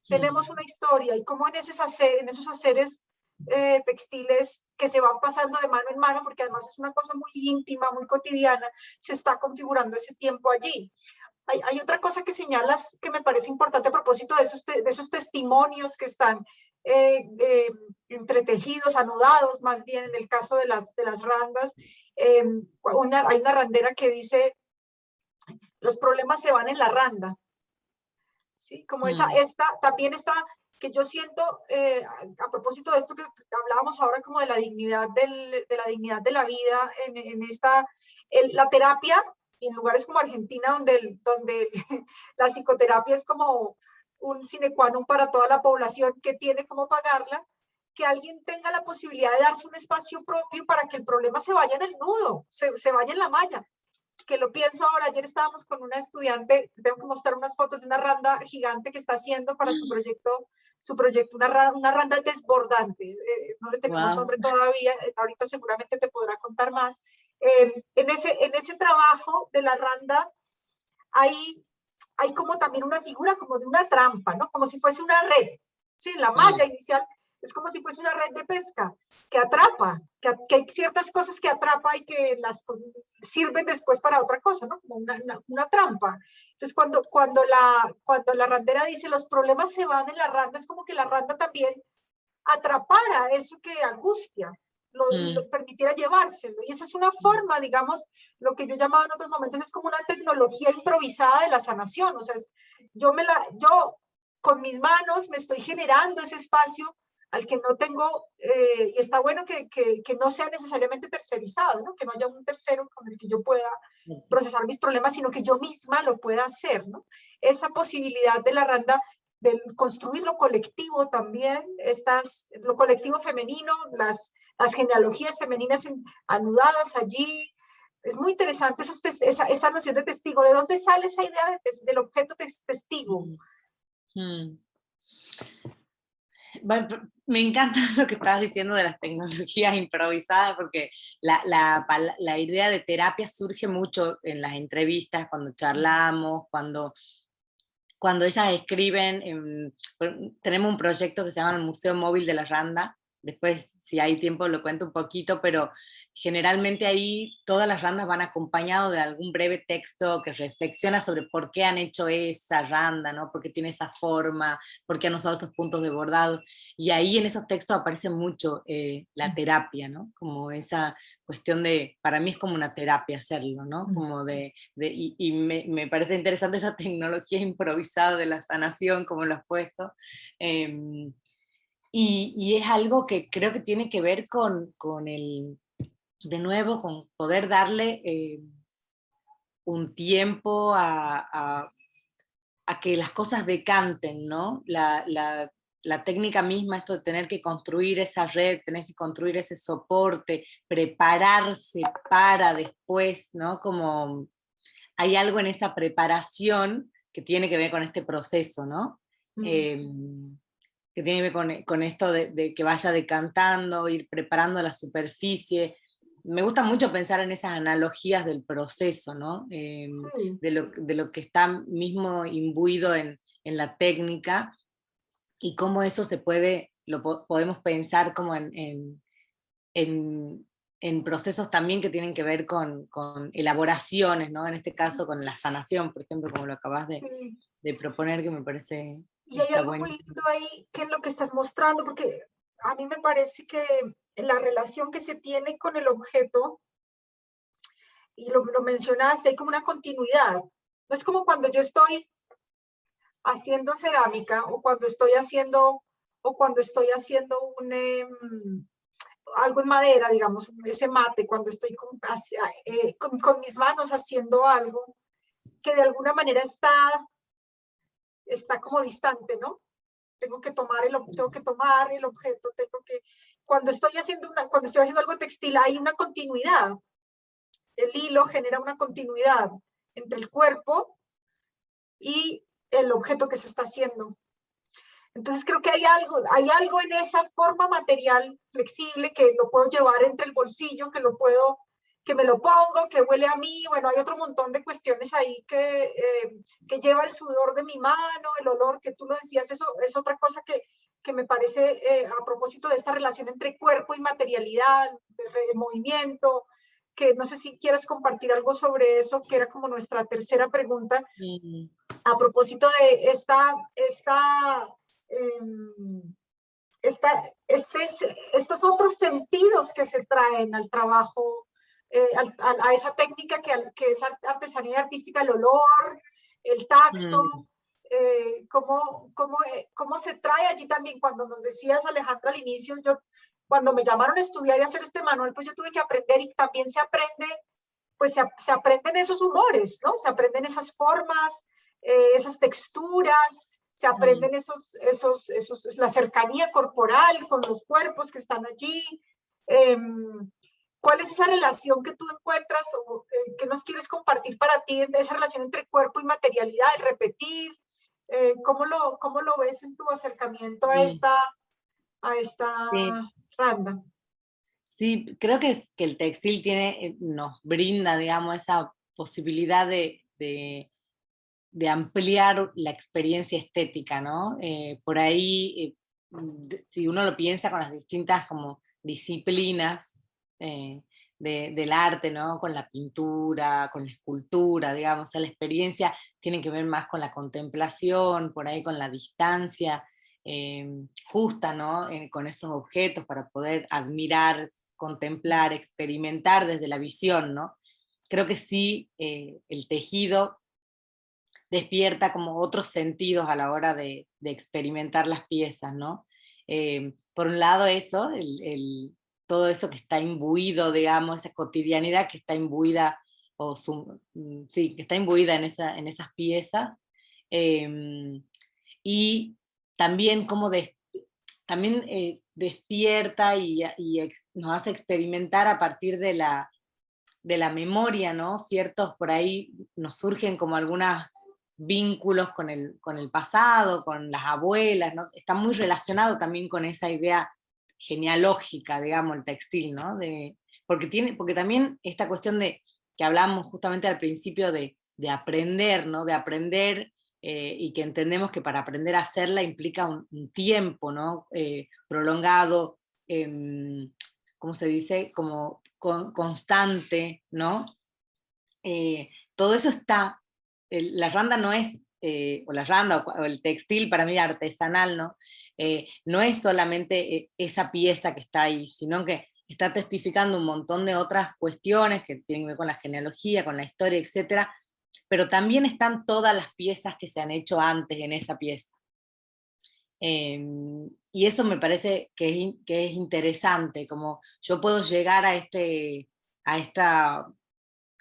Tenemos una historia, y como en esos haceres textiles que se van pasando de mano en mano, porque además es una cosa muy íntima, muy cotidiana, se está configurando ese tiempo allí. Hay otra cosa que señalas que me parece importante a propósito de esos testimonios que están entretejidos, anudados, más bien en el caso de las randas. Hay una randera que dice, los problemas se van en la randa. ¿Sí? Como también está, que yo siento, a propósito de esto que hablábamos ahora, como de la dignidad, de la dignidad de la vida, la terapia, en lugares como Argentina, donde la psicoterapia es como un sine qua non para toda la población que tiene cómo pagarla, que alguien tenga la posibilidad de darse un espacio propio para que el problema se vaya en el nudo, se vaya en la malla, que lo pienso ahora. Ayer estábamos con una estudiante, tengo que mostrar unas fotos de una randa gigante que está haciendo para su proyecto una randa desbordante. No le tenemos Wow. nombre todavía, ahorita seguramente te podrá contar más. En ese trabajo de la randa hay como también una figura como de una trampa, ¿no? Como si fuese una red. Sí, la malla inicial es como si fuese una red de pesca que atrapa, que hay ciertas cosas que atrapa y que las sirven después para otra cosa, ¿no? Como una trampa. Entonces, cuando la randera dice los problemas se van en la randa, es como que la randa también atrapara eso que angustia, lo permitiera llevárselo. Y esa es una forma, digamos, lo que yo llamaba en otros momentos, es como una tecnología improvisada de la sanación. O sea, yo con mis manos me estoy generando ese espacio al que no tengo, y está bueno que no sea necesariamente tercerizado, ¿no? Que no haya un tercero con el que yo pueda procesar mis problemas, sino que yo misma lo pueda hacer, ¿no? Esa posibilidad de la randa de construir lo colectivo también, lo colectivo femenino, las genealogías femeninas anudadas allí. Es muy interesante esa noción de testigo. ¿De dónde sale esa idea del objeto testigo? Bueno, me encanta lo que estás diciendo de las tecnologías improvisadas, porque la idea de terapia surge mucho en las entrevistas, cuando charlamos, cuando ellas escriben. Tenemos un proyecto que se llama el Museo Móvil de la Randa. Después, si hay tiempo, lo cuento un poquito, pero generalmente ahí todas las randas van acompañadas de algún breve texto que reflexiona sobre por qué han hecho esa randa, ¿no? Por qué tiene esa forma, por qué han usado esos puntos de bordado. Y ahí en esos textos aparece mucho la terapia, ¿no? Como esa cuestión para mí es como una terapia hacerlo, ¿no? Como y me parece interesante esa tecnología improvisada de la sanación, como lo has puesto. Y es algo que creo que tiene que ver de nuevo, con poder darle un tiempo a que las cosas decanten, ¿no? La técnica misma, esto de tener que construir esa red, tener que construir ese soporte, prepararse para después, ¿no? Como hay algo en esa preparación que tiene que ver con este proceso, ¿no? Que tiene que ver con esto de que vaya decantando, ir preparando la superficie. me gusta mucho pensar en esas analogías del proceso, ¿no? Sí, De lo que está mismo imbuido en la técnica, y cómo eso se puede, podemos pensar como en, en procesos también que tienen que ver con elaboraciones, ¿no? En este caso con la sanación, por ejemplo, como lo acabas sí. de proponer, que me parece Y hay está algo muy buenísimo. lindo ahí que es lo que estás mostrando, porque a mí me parece que la relación que se tiene con el objeto, y lo mencionaste, hay como una continuidad. No es como cuando yo estoy haciendo cerámica o cuando estoy haciendo algo en madera, digamos, ese mate, cuando estoy con mis manos haciendo algo que de alguna manera está como distante, ¿no? Tengo que tomar el objeto, cuando estoy haciendo algo textil hay una continuidad. El hilo genera una continuidad entre el cuerpo y el objeto que se está haciendo. Entonces creo que hay algo en esa forma material flexible que lo puedo llevar entre el bolsillo, que me lo pongo, que huele a mí. Bueno, hay otro montón de cuestiones ahí que lleva el sudor de mi mano, el olor que tú lo decías, eso es otra cosa que me parece a propósito de esta relación entre cuerpo y materialidad, de movimiento, que no sé si quieres compartir algo sobre eso, que era como nuestra tercera pregunta, Mm, a propósito de eh, estos otros sentidos que se traen al trabajo, a esa técnica que es artesanía artística, el olor, el tacto, mm, cómo se trae allí también. Cuando nos decías, Alejandra, al inicio, cuando me llamaron a estudiar y hacer este manual, pues yo tuve que aprender, y también se aprende, pues se aprenden esos humores, ¿no? Se aprenden esas formas, esas texturas, se mm. aprenden la cercanía corporal con los cuerpos que están allí. Eh, ¿Cuál es esa relación que tú encuentras o que nos quieres compartir para ti, esa relación entre cuerpo y materialidad, el repetir? ¿Cómo lo ves en tu acercamiento Sí, a esta sí. randa? Sí, creo que, que el textil tiene, nos brinda, digamos, esa posibilidad de ampliar la experiencia estética, ¿no? Por ahí, si uno lo piensa con las distintas como disciplinas del arte, ¿no? Con la pintura, con la escultura, digamos, o sea, la experiencia tiene que ver más con la contemplación, por ahí con la distancia justa, ¿no? Con esos objetos para poder admirar, contemplar, experimentar desde la visión, ¿no? Creo que sí, el tejido despierta como otros sentidos a la hora de experimentar las piezas, ¿no? Por un lado eso, todo eso que está imbuido, digamos, esa cotidianidad que está imbuida, sí, que está imbuida en esas piezas, y también como también despierta nos hace experimentar a partir de la memoria, ¿no? Ciertos, por ahí nos surgen como algunos vínculos con el pasado, con las abuelas, ¿no? Está muy relacionado también con esa idea genealógica, digamos, el textil, ¿no? Porque también esta cuestión de que hablamos justamente al principio de aprender, ¿no? De aprender y que entendemos que para aprender a hacerla implica un tiempo, ¿no? Prolongado, ¿cómo se dice? Como constante, ¿no? Todo eso está, la randa no es, o la randa o el textil para mí artesanal, ¿no? No es solamente esa pieza que está ahí, sino que está testificando un montón de otras cuestiones que tienen que ver con la genealogía, con la historia, etcétera, pero también están todas las piezas que se han hecho antes en esa pieza. Y eso me parece que es interesante, como yo puedo llegar a esta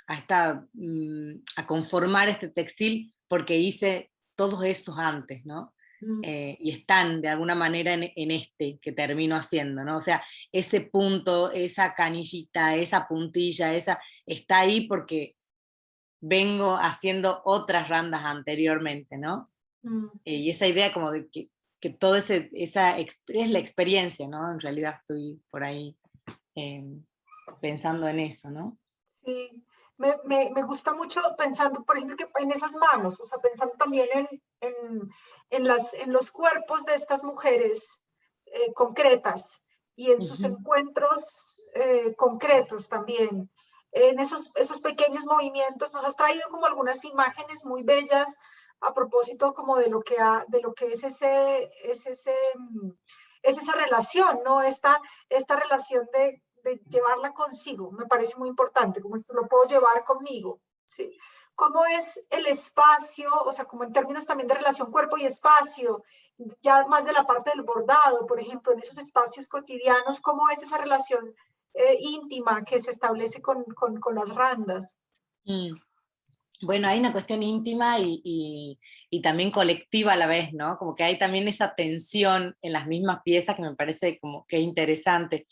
a conformar este textil porque hice todos esos antes, ¿no? Y están de alguna manera en este que termino haciendo, ¿no? O sea, ese punto, esa canillita, esa puntilla, está ahí porque vengo haciendo otras randas anteriormente, ¿no? Mm. Y esa idea como de que todo es la experiencia, ¿no? En realidad estoy por ahí. Eh, pensando en eso, ¿no? Sí, me gusta mucho pensando, por ejemplo, que en esas manos, o sea, pensando también en los cuerpos de estas mujeres concretas y en sus Ujú. encuentros concretos también. En esos pequeños movimientos nos has traído como algunas imágenes muy bellas a propósito como de lo que, de lo que es esa relación, ¿no? Esta relación de llevarla consigo, me parece muy importante, como esto lo puedo llevar conmigo, ¿sí? ¿Cómo es el espacio, o sea, como en términos también de relación cuerpo y espacio, ya más de la parte del bordado, por ejemplo, en esos espacios cotidianos, cómo es esa relación íntima que se establece con las randas? Mm. Bueno, hay una cuestión íntima y también colectiva a la vez, ¿no? Como que hay también esa tensión en las mismas piezas que me parece como que interesante.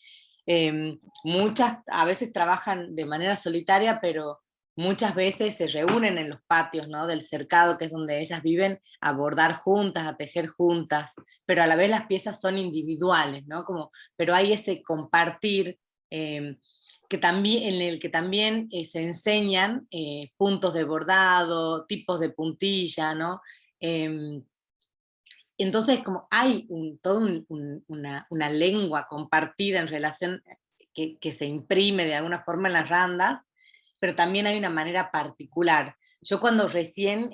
Muchas a veces trabajan de manera solitaria, pero muchas veces se reúnen en los patios, ¿no? Del cercado, que es donde ellas viven, a bordar juntas, a tejer juntas, pero a la vez las piezas son individuales, ¿no? Como, pero hay ese compartir. Que también, en el que también se enseñan puntos de bordado, tipos de puntilla, ¿no? Eh, entonces, como hay toda una lengua compartida en relación que se imprime de alguna forma en las randas, pero también hay una manera particular. Yo cuando recién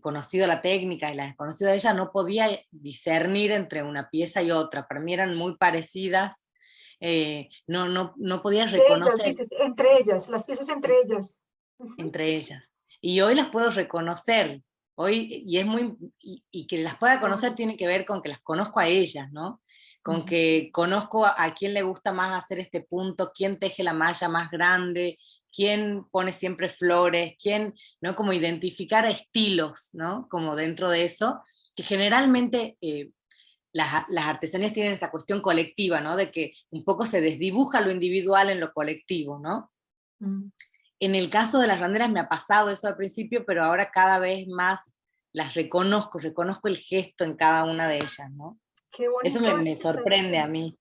conocido la técnica y la desconocido de ella, no podía discernir entre una pieza y otra. Para mí eran muy parecidas. No podía De ellas, reconocer dices, entre ellas, las piezas entre ellas. Uh-huh. entre ellas. Y hoy las puedo reconocer. Hoy, y es muy, y que las pueda conocer tiene que ver con que las conozco a ellas, ¿no? Con Uh-huh. que conozco a quién le gusta más hacer este punto, quién teje la malla más grande, quién pone siempre flores, quién, ¿no? Como identificar estilos, ¿no? Como dentro de eso, que generalmente las artesanías tienen esta cuestión colectiva, ¿no? De que un poco se desdibuja lo individual en lo colectivo, ¿no? Uh-huh. En el caso de las randeras me ha pasado eso al principio, pero ahora cada vez más las reconozco el gesto en cada una de ellas, ¿no? Qué Eso bonito me esto que estás sorprende a diciendo. mí.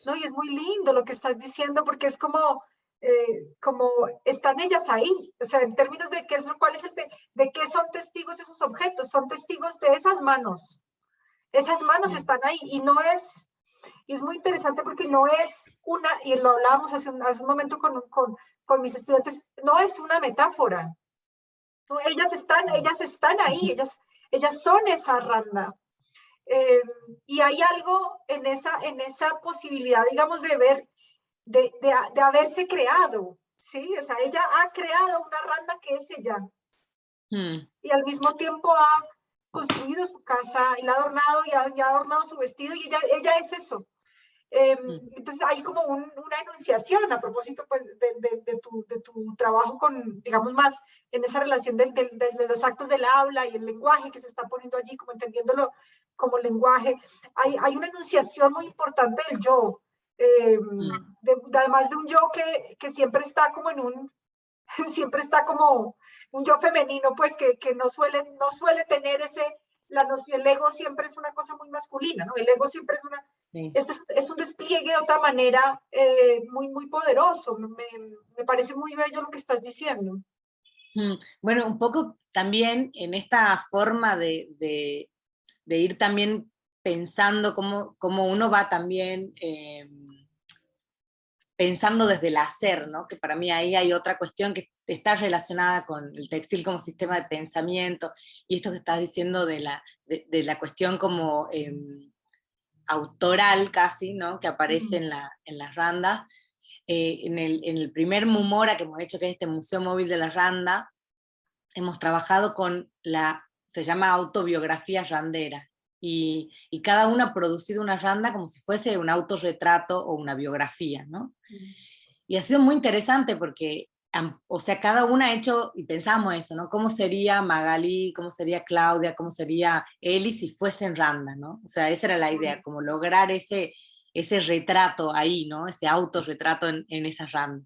No, y es muy lindo lo que estás diciendo porque es como están ellas ahí, o sea, en términos de qué es lo cual es de qué son testigos esos objetos, son testigos de esas manos Mm, están ahí y es muy interesante porque no es y lo hablábamos hace un momento con mis estudiantes, no es una metáfora, no, ellas están ahí, ellas son esa randa. Eh, y hay algo en esa posibilidad, digamos, de ver, de haberse creado, ¿sí? O sea, ella ha creado una randa que es ella mm, y al mismo tiempo ha construido su casa y la ha adornado y ha adornado su vestido y ella es eso. mm, Entonces hay como una enunciación a propósito pues, de tu trabajo con, digamos, más en esa relación de los actos del habla y el lenguaje que se está poniendo allí, como entendiéndolo como lenguaje. Hay una enunciación muy importante del yo, mm. además de un yo que siempre está como siempre está como un yo femenino, pues que no suele tener la noción, el ego siempre es una cosa muy masculina, ¿no? El ego siempre Sí. es un despliegue de otra manera muy poderoso. Me parece muy bello lo que estás diciendo. Bueno, un poco también en esta forma de ir también pensando cómo uno va también pensando desde el hacer, ¿no? Que para mí ahí hay otra cuestión que está relacionada con el textil como sistema de pensamiento y esto que estás diciendo de la cuestión como autoral casi, ¿no? Que aparece en las randas. En el primer Mumora que hemos hecho, que es este Museo Móvil de la Randa, hemos trabajado con se llama autobiografía randera, y cada una ha producido una randa como si fuese un autorretrato o una biografía, ¿no? Y ha sido muy interesante porque, o sea, cada una ha hecho, y pensamos eso, ¿no? ¿Cómo sería Magalí, cómo sería Claudia, cómo sería Eli si fuesen randa, ¿no? O sea, esa era la idea, como lograr ese retrato ahí, ¿no? Ese autorretrato en esa randa.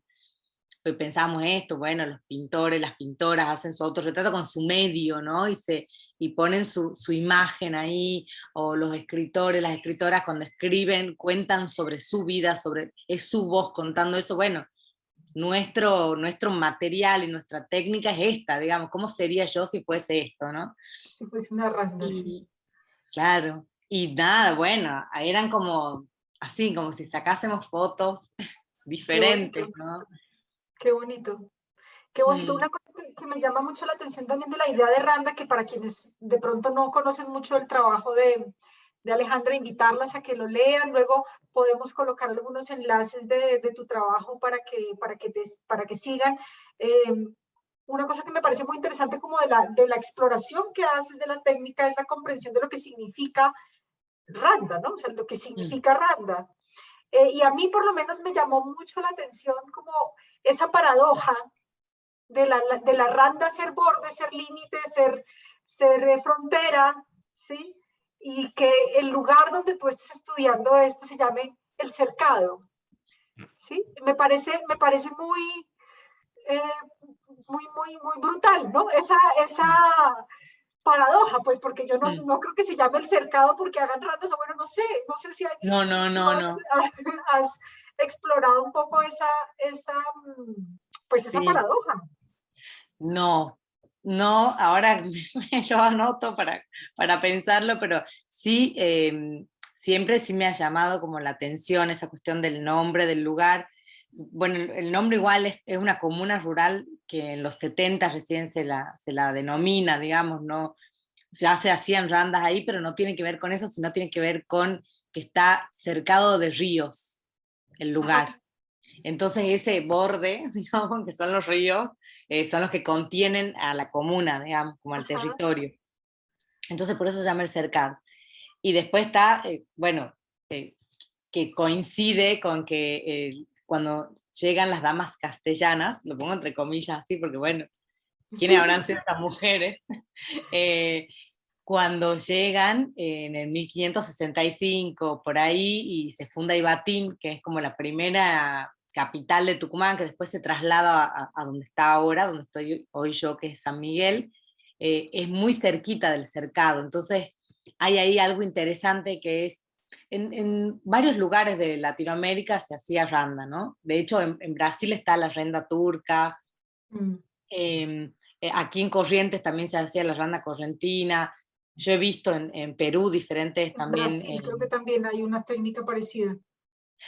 pues pensábamos esto, bueno, los pintores, las pintoras hacen su autorretrato con su medio, ¿no? Y ponen su imagen ahí, o los escritores, las escritoras cuando escriben cuentan sobre su vida, es su voz contando eso. Bueno, nuestro material y nuestra técnica es esta, digamos, ¿cómo sería yo si fuese esto, no? Pues una randa, sí. Y, claro, y nada, bueno, eran como así, como si sacásemos fotos Qué diferentes, bonito, ¿no? qué bonito. Qué bonito. Mm, Una cosa que me llama mucho la atención también de la idea de Randa, que para quienes de pronto no conocen mucho el trabajo de Alejandra, invitarlas a que lo lean. Luego podemos colocar algunos enlaces de tu trabajo para que sigan. Una cosa que me parece muy interesante como de la exploración que haces de la técnica es la comprensión de lo que significa Randa, ¿no? O sea, lo que mm, significa Randa. Y a mí por lo menos me llamó mucho la atención como esa paradoja de la randa ser borde, ser límite, ser frontera, ¿sí? Y que el lugar donde tú estés estudiando esto se llame el cercado, ¿sí? Me parece eh, muy brutal, ¿no? Esa mm. paradoja, pues porque yo no, Mm. no creo que se llame el cercado porque hagan randas, o bueno, no sé si, No, si no, tú no, has, no. has explorado un poco pues esa Sí, paradoja. no, no, ahora me lo anoto para pensarlo, pero sí, siempre sí me ha llamado como la atención esa cuestión del nombre, del lugar. Bueno, el nombre igual es una comuna rural que en los 70 recién se la denomina, digamos, ¿no? Ya se hacían randas ahí, pero no tiene que ver con eso, sino tiene que ver con que está cercado de ríos el Ajá, lugar. Entonces ese borde, digamos, que son los ríos, son los que contienen a la comuna, digamos, como al ajá. territorio. Entonces por eso se llama el cercado. Y después está, bueno, eh, que coincide con que cuando llegan las damas castellanas, lo pongo entre comillas así, porque bueno, ¿quiénes Sí, sí, habrán sí. sido estas mujeres? Eh, Cuando llegan en el 1565, por ahí, y se funda Ibatín, que es como la primera capital de Tucumán, que después se traslada a donde está ahora, donde estoy hoy yo, que es San Miguel, es muy cerquita del cercado. Entonces, hay ahí algo interesante que es, en varios lugares de Latinoamérica se hacía randa, ¿no? De hecho, en Brasil está la renda turca, Mm. aquí en Corrientes también se hacía la randa correntina. Yo he visto en Perú diferentes En también, Brasil creo que también hay una técnica parecida.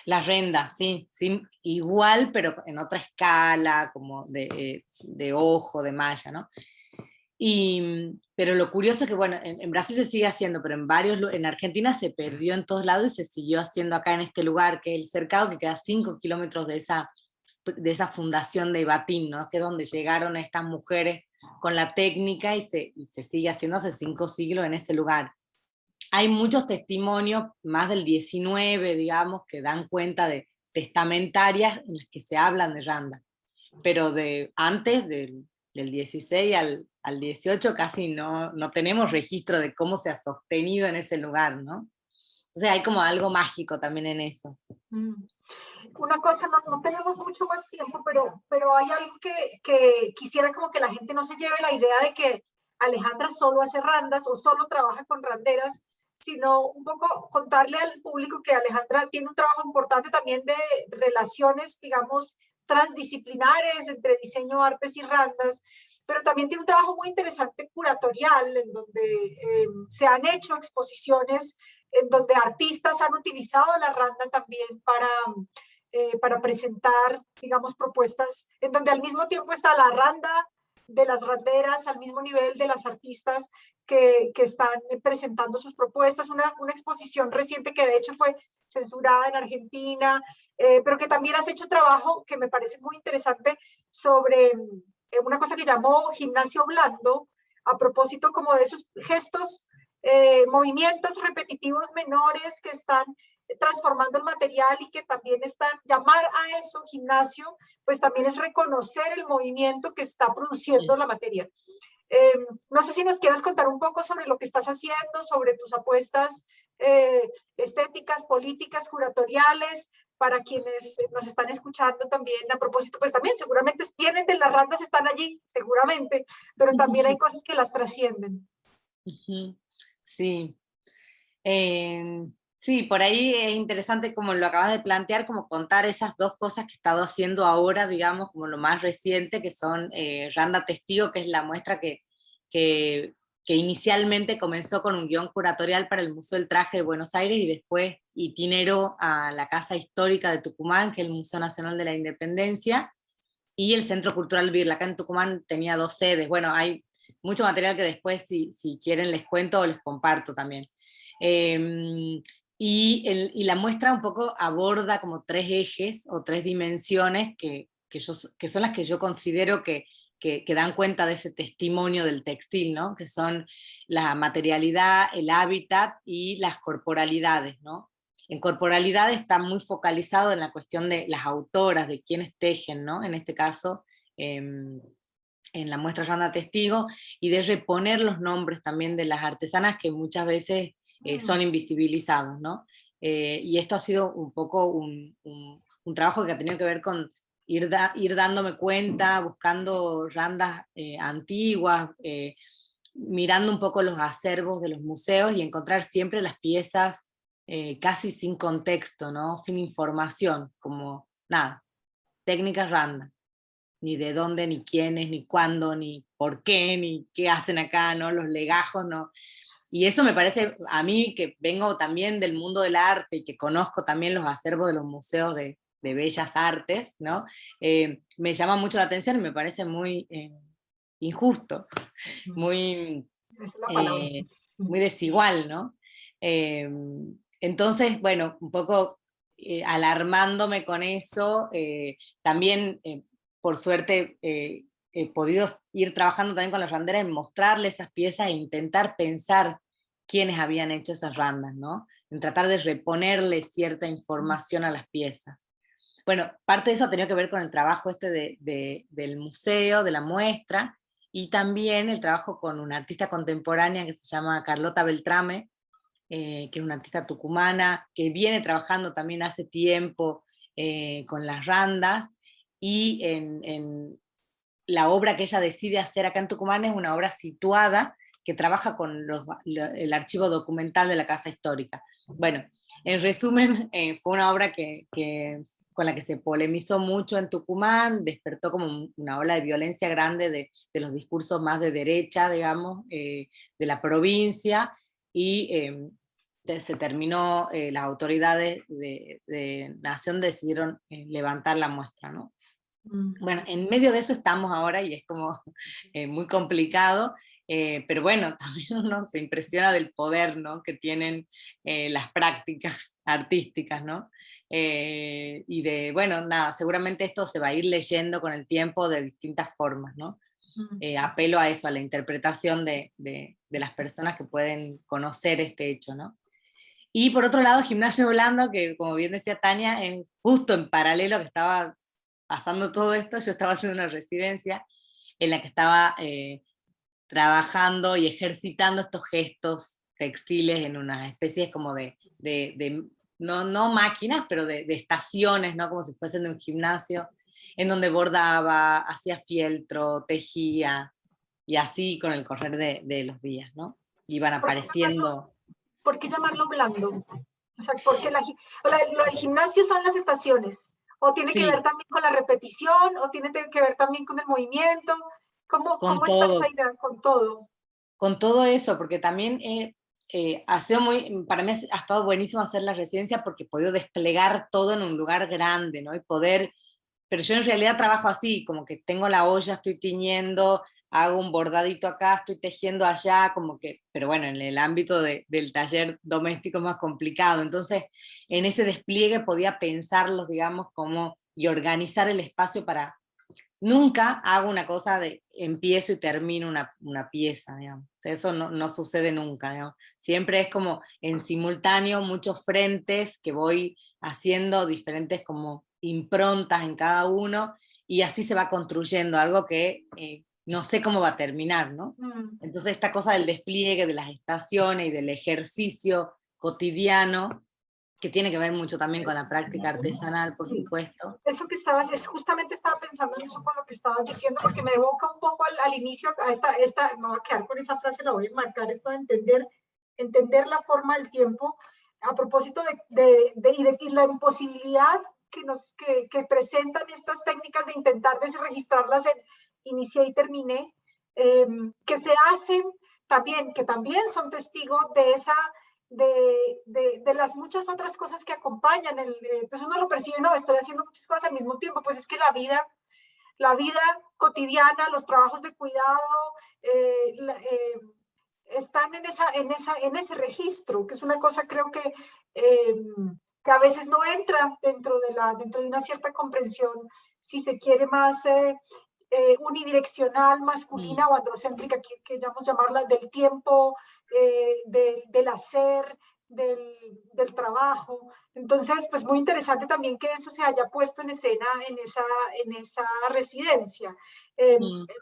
la renda, sí, sí, igual, pero en otra escala, como de ojo, de malla, ¿no? Pero lo curioso es que, bueno, en Brasil se sigue haciendo, pero en Argentina se perdió en todos lados y se siguió haciendo acá en este lugar, que es el cercado, que queda 5 kilómetros de esa fundación de Ibatín, ¿no? Que es donde llegaron estas mujeres con la técnica y se sigue haciendo hace 5 siglos en ese lugar. Hay muchos testimonios, más del 19, digamos, que dan cuenta de testamentarias en las que se hablan de Randa, pero de antes del 16 al 18 casi no tenemos registro de cómo se ha sostenido en ese lugar, ¿no? Entonces hay como algo mágico también en eso. Mm. Una cosa, no tenemos mucho más tiempo, pero hay algo que quisiera como que la gente no se lleve la idea de que Alejandra solo hace randas o solo trabaja con randeras, sino un poco contarle al público que Alejandra tiene un trabajo importante también de relaciones, digamos, transdisciplinares entre diseño, artes y randas, pero también tiene un trabajo muy interesante curatorial, en donde se han hecho exposiciones en donde artistas han utilizado la randa también para presentar, digamos, propuestas, en donde al mismo tiempo está la randa de las randeras al mismo nivel de las artistas que están presentando sus propuestas, una exposición reciente que de hecho fue censurada en Argentina, pero que también has hecho trabajo que me parece muy interesante sobre una cosa que llamó gimnasio blando, a propósito como de esos gestos, movimientos repetitivos menores que están transformando el material y que también están, llamar a eso gimnasio, pues también es reconocer el movimiento que está produciendo la materia. No sé si nos quieres contar un poco sobre lo que estás haciendo, sobre tus apuestas estéticas, políticas, curatoriales, para quienes nos están escuchando también, a propósito, pues también seguramente vienen de las randas, están allí, seguramente, pero también hay cosas que las trascienden. Sí. Sí, por ahí es interesante, como lo acabas de plantear, como contar esas dos cosas que he estado haciendo ahora, digamos, como lo más reciente, que son Randa Testigo, que es la muestra que inicialmente comenzó con un guión curatorial para el Museo del Traje de Buenos Aires y después itineró a la Casa Histórica de Tucumán, que es el Museo Nacional de la Independencia, y el Centro Cultural Birla. Acá en Tucumán tenía 2 sedes. Bueno, hay mucho material que después, si quieren, les cuento o les comparto también. Y la muestra un poco aborda como 3 ejes o 3 dimensiones que son las que yo considero que dan cuenta de ese testimonio del textil, ¿no? Que son la materialidad, el hábitat y las corporalidades, ¿no? En corporalidad está muy focalizado en la cuestión de las autoras, de quienes tejen, ¿no? En este caso, en la muestra Randa Testigo, y de reponer los nombres también de las artesanas que muchas veces son invisibilizados, ¿no? Y esto ha sido un poco un trabajo que ha tenido que ver con ir dándome cuenta, buscando randas antiguas, mirando un poco los acervos de los museos y encontrar siempre las piezas casi sin contexto, ¿no? Sin información, como nada, técnicas random, ni de dónde, ni quiénes, ni cuándo, ni por qué, ni qué hacen acá, ¿no? Los legajos, ¿no? Y eso me parece, a mí que vengo también del mundo del arte y que conozco también los acervos de los museos de bellas artes, ¿no? Me llama mucho la atención y me parece muy injusto, muy, Es la palabra. muy desigual, ¿no? Entonces, bueno, un poco alarmándome con eso, también, por suerte, he podido ir trabajando también con las randeras en mostrarle esas piezas e intentar pensar quiénes habían hecho esas randas, ¿no? En tratar de reponerle cierta información a las piezas. Bueno, parte de eso ha tenido que ver con el trabajo este del museo, de la muestra, y también el trabajo con una artista contemporánea que se llama Carlota Beltrame, que es una artista tucumana, que viene trabajando también hace tiempo con las randas, y en la obra que ella decide hacer acá en Tucumán es una obra situada que trabaja con el archivo documental de la Casa Histórica. Bueno, en resumen, fue una obra con la que se polemizó mucho en Tucumán, despertó como una ola de violencia grande de los discursos más de derecha, digamos, de la provincia, y se terminó, las autoridades de Nación decidieron levantar la muestra, ¿no? Bueno, en medio de eso estamos ahora y es como muy complicado, pero bueno, también uno se impresiona del poder, ¿no? Que tienen las prácticas artísticas, ¿no? Y de, bueno, nada, seguramente esto se va a ir leyendo con el tiempo de distintas formas, ¿no? Apelo a eso, a la interpretación de las personas que pueden conocer este hecho, ¿no? Y por otro lado, Gimnasio Blando, que como bien decía Tania, justo en paralelo que estaba pasando todo esto, yo estaba haciendo una residencia en la que estaba trabajando y ejercitando estos gestos textiles en unas especies como no máquinas, pero de estaciones, ¿no? Como si fuesen de un gimnasio, en donde bordaba, hacía fieltro, tejía, y así con el correr de los días, ¿no? Iban apareciendo. ¿Por qué llamarlo blando? O sea, porque lo del gimnasio son las estaciones, o tiene que ver Sí, también con la repetición, o tiene que ver también con el movimiento. ¿Cómo con está esa todo. idea con todo? Con todo eso, porque también ha sido para mí ha estado buenísimo hacer la residencia porque he podido desplegar todo en un lugar grande, ¿no? Y poder, pero yo en realidad trabajo así, como que tengo la olla, estoy tiñendo, hago un bordadito acá, estoy tejiendo allá, como que, pero bueno, en el ámbito del taller doméstico es más complicado, entonces en ese despliegue podía pensarlos, digamos, como, y organizar el espacio para. Nunca hago una cosa de empiezo y termino una pieza, digamos. O sea, eso no sucede nunca, digamos. Siempre es como en simultáneo muchos frentes que voy haciendo diferentes como improntas en cada uno y así se va construyendo algo que no sé cómo va a terminar, ¿no? Entonces esta cosa del despliegue de las estaciones y del ejercicio cotidiano que tiene que ver mucho también con la práctica artesanal, por Sí. supuesto. Eso que justamente estaba pensando en eso con lo que estabas diciendo, porque me evoca un poco al inicio, me voy a quedar con esa frase, la voy a marcar, esto de entender la forma del tiempo, a propósito y la imposibilidad que presentan estas técnicas de intentar registrarlas en inicié y terminé, que se hacen también, que también son testigos de esa de las muchas otras cosas que acompañan. Entonces uno lo percibe, no, estoy haciendo muchas cosas al mismo tiempo, pues es que la vida cotidiana, los trabajos de cuidado, están en ese registro, que es una cosa creo que a veces no entra dentro de una cierta comprensión, si se quiere, más unidireccional, masculina o androcéntrica, que queramos llamarla, del tiempo, del hacer, del trabajo. Entonces, pues muy interesante también que eso se haya puesto en escena en esa residencia.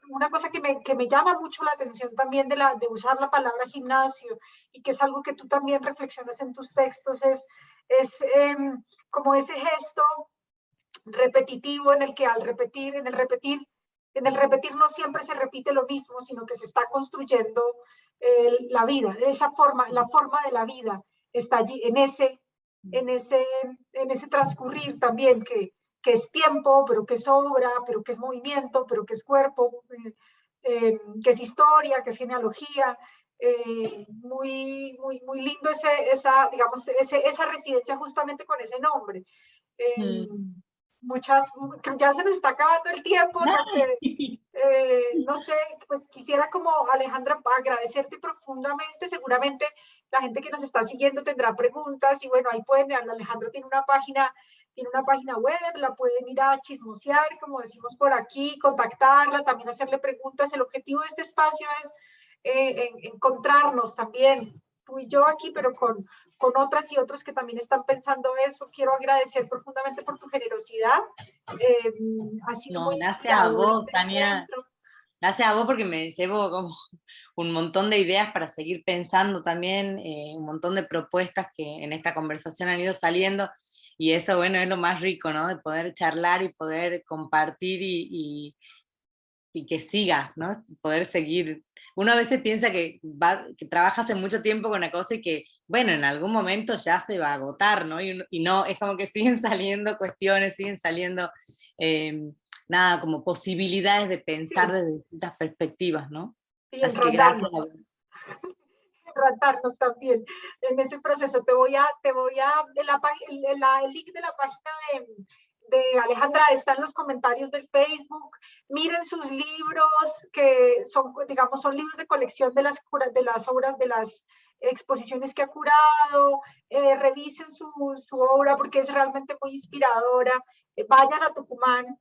Una cosa que me llama mucho la atención también de usar la palabra gimnasio, y que es algo que tú también reflexionas en tus textos, es como ese gesto repetitivo en el que en el repetir no siempre se repite lo mismo, sino que se está construyendo la vida, la forma de la vida está allí, en ese transcurrir también, que es tiempo, pero que es obra, pero que es movimiento, pero que es cuerpo, que es historia, que es genealogía. Muy lindo esa residencia justamente con ese nombre. Ya se nos está acabando el tiempo, no sé, pues quisiera como Alejandra agradecerte profundamente. Seguramente la gente que nos está siguiendo tendrá preguntas, y bueno, ahí Alejandra tiene una página web, la pueden ir a chismosear, como decimos por aquí, contactarla, también hacerle preguntas. El objetivo de este espacio es encontrarnos también, tú y yo aquí, pero con otras y otros que también están pensando eso. Quiero agradecer profundamente por tu generosidad. Ha sido muy Gracias a vos, Tania. encuentro. Gracias a vos, porque me llevo como un montón de ideas para seguir pensando también, un montón de propuestas que en esta conversación han ido saliendo, y eso, bueno, es lo más rico, ¿no? De poder charlar y poder compartir y que siga, ¿no? Poder seguir. Uno a veces piensa que trabaja hace mucho tiempo con una cosa y que, bueno, en algún momento ya se va a agotar, ¿no? Y no, es como que siguen saliendo cuestiones, siguen saliendo, nada, como posibilidades de pensar desde distintas perspectivas, ¿no? Y Así que gracias. Enratarnos también en ese proceso. El link de la página de Alejandra está en los comentarios del Facebook. Miren sus libros, que son, digamos, son libros de colección de las obras, de las exposiciones que ha curado. Revisen su obra, porque es realmente muy inspiradora. Vayan a Tucumán.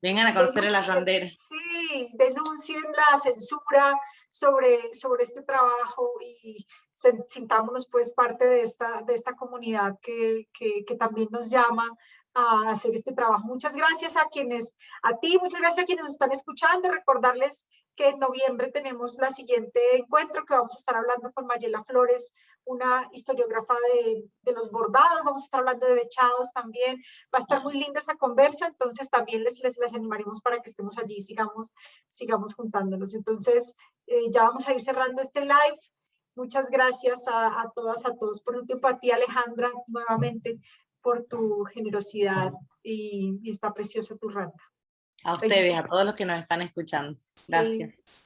Vengan a conocer a las banderas. Sí, denuncien la censura sobre este trabajo, y sintámonos pues parte de esta comunidad que también nos llama a hacer este trabajo. Muchas gracias a quienes nos están escuchando. Recordarles que en noviembre tenemos la siguiente encuentro, que vamos a estar hablando con Mayela Flores, una historiógrafa de los bordados. Vamos a estar hablando de vechados también. Va a estar muy linda esa conversa, entonces también les animaremos para que estemos allí, sigamos juntándonos. Entonces, ya vamos a ir cerrando este live. Muchas gracias a todas, a todos por tu tiempo. A ti, Alejandra, nuevamente, por tu generosidad, y está preciosa tu ranta. A ustedes, a todos los que nos están escuchando. Gracias. Sí.